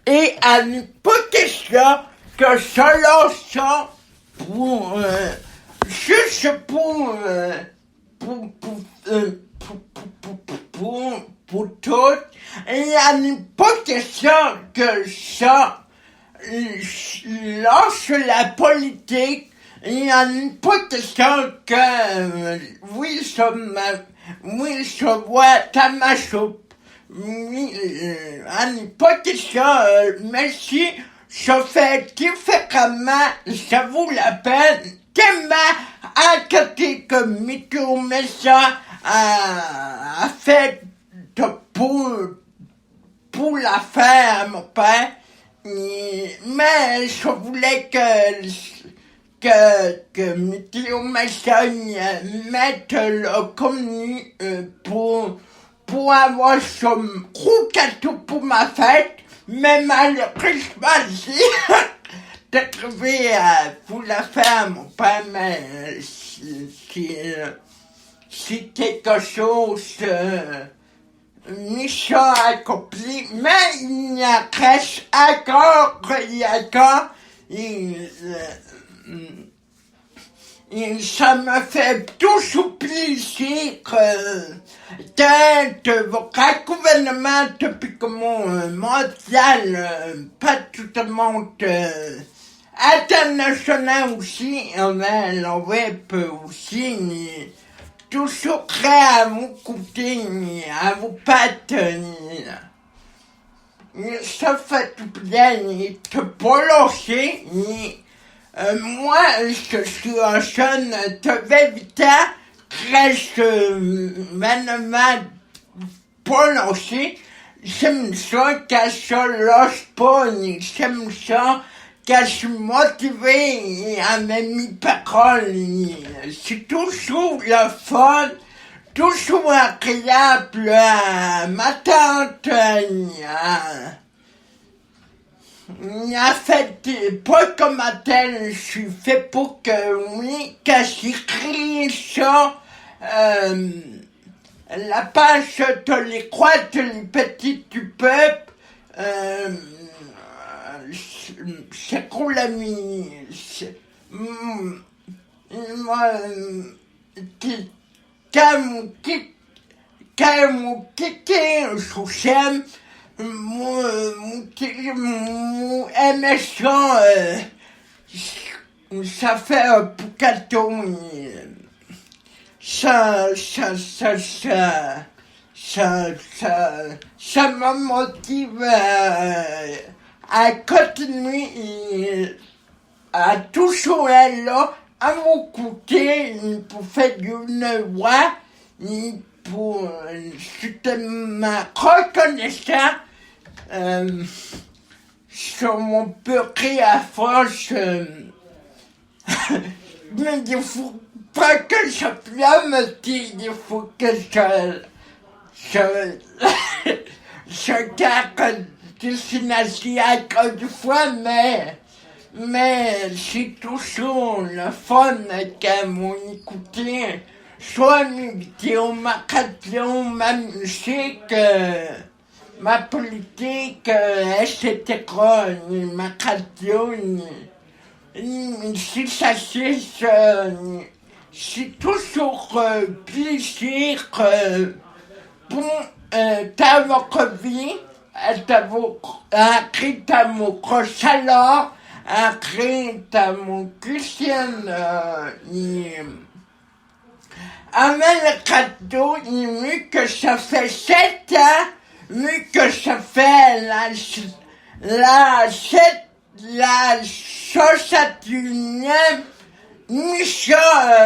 et à l'hypothèse que selon ça, pour, juste pour toutes, il y a l'hypothèse que ça lance la politique, il y a l'hypothèse que oui, ça voit ta ma soupe, oui, une hypothèse, mais si ça fait différemment, ça vaut la peine, tellement à côté que Météo Média a fait pour la faire à mon père, mais je voulais que Météo Média mette le contenu pour avoir son gros cadeau pour ma fête, mais malheureusement, j'ai trouvé pour la faire à mon père, mais c'est quelque chose mission accomplie, mais il y a reste encore, ça me fait toujours plaisir de votre gouvernement depuis que mon mondial, pas tout le monde international aussi, le web aussi, toujours prêt à m'écouter, à vous partenaire. Ça fait tout bien de polocher. Moi, je suis un jeune de 28 ans, presque maintenant polocher. J'aime ça quand je lâche pas, j'aime ça quand je suis motivé à mes paroles. C'est toujours le fun, toujours agréable à ma tante. En fait, pas comme tel, je suis fait pour que, oui, quand j'écris ça, la page de les croix de les petits du peuple, c'est cool l'ami, moi, quand mon kiki, je j'aime, mon émission, ça fait un boucaton, ça me motive à continuer à toujours être là, à m'écouter pour faire une voix, pour justement reconnaissant sur mon petit à force. Mais il faut pas que je me dise, il faut que je garde destination encore une fois, mais c'est toujours le fun quand mon écouter, soit mes vidéos, ma radio, ma musique, ma politique, etc., ma radio, si ça c'est toujours plaisir dans votre vie, dans mon salon, dans mon cuisine, avec le cadeau, vu que ça fait 7 ans, vu que ça fait la 61e mission,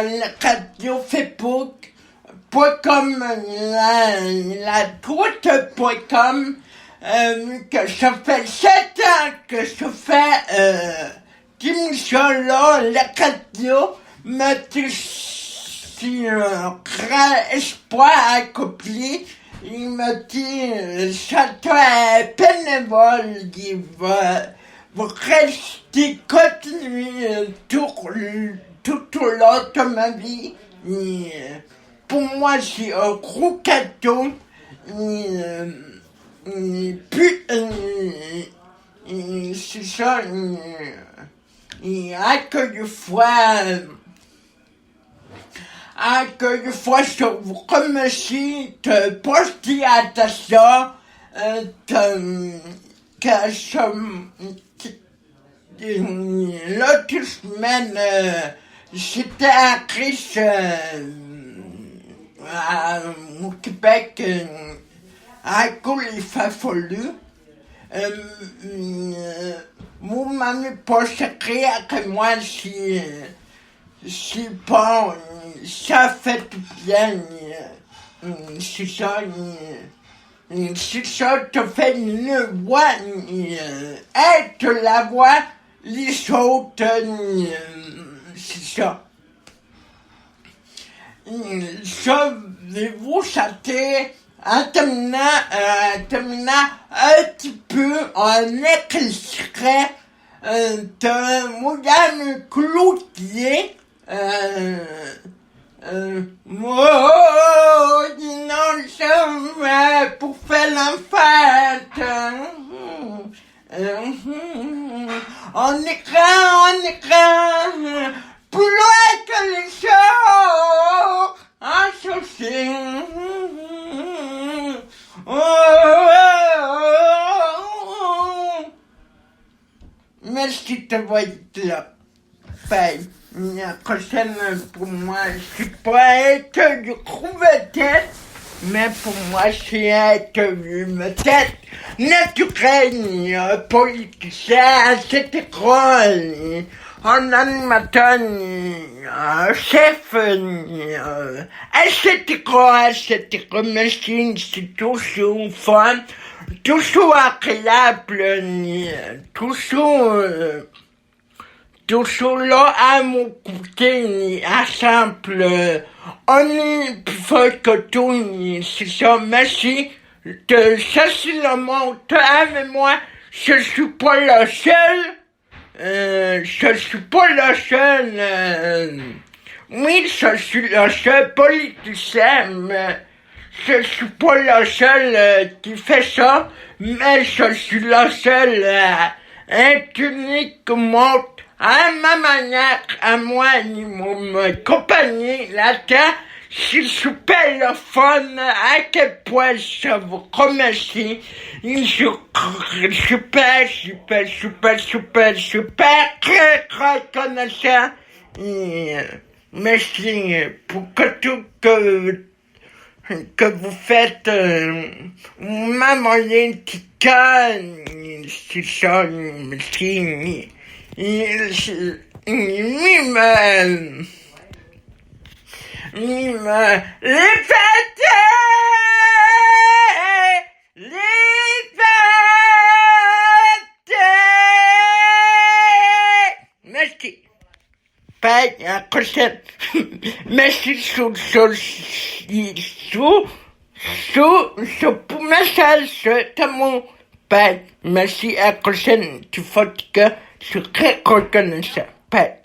le radio Facebook, pas comme la toute.com, que ça fait 7 ans que je fais d'émission-là, la radio, me dit un grand espoir accompli. Il me dit, ça doit bénévole, il va rester continuer tout au long de ma vie. Et pour moi, c'est un gros cadeau. ça, quelquefois, je vous remercie de poster à ça, l'autre semaine, j'étais à Chris, au Québec, à Gaulle-les-Fafolus. Vous m'avez pas sacré à moi si bon, ça fait du bien, c'est ça, te fait une voix, être la voix, les autres, c'est ça. Savez-vous, c'était en terminant un petit peu un extrait de Mouillane Cloutier, moi, innocent, pour faire la fête. On écran, plus loin que les choses, associés. Merci de votre là. Bye. La prochaine pour moi, c'est pas être du tête, mais pour moi, c'est être une tête naturelle, politicien, à cette école, en animateur, chef, à cette école, merci, c'est toujours fun, toujours agréable, toujours là à mon côté, à simple, on est plus fort que tout, c'est ça, merci de chercher le monde avec moi, je suis pas le seul, oui, je suis le seul politicien, mais je suis pas le seul qui fait ça, mais je suis le seul uniquement à ma manière, à moi, mon compagnie, là-dedans, c'est super le fun, à quel point je vous remercie, super, très reconnaissant, merci pour tout que vous faites, même en un petit cas, c'est ça, merci. Merci. Bye, à la prochaine. Merci pour message de mon bye. Merci, à la prochaine. Tu faut que je suis très reconnaissant. Bye.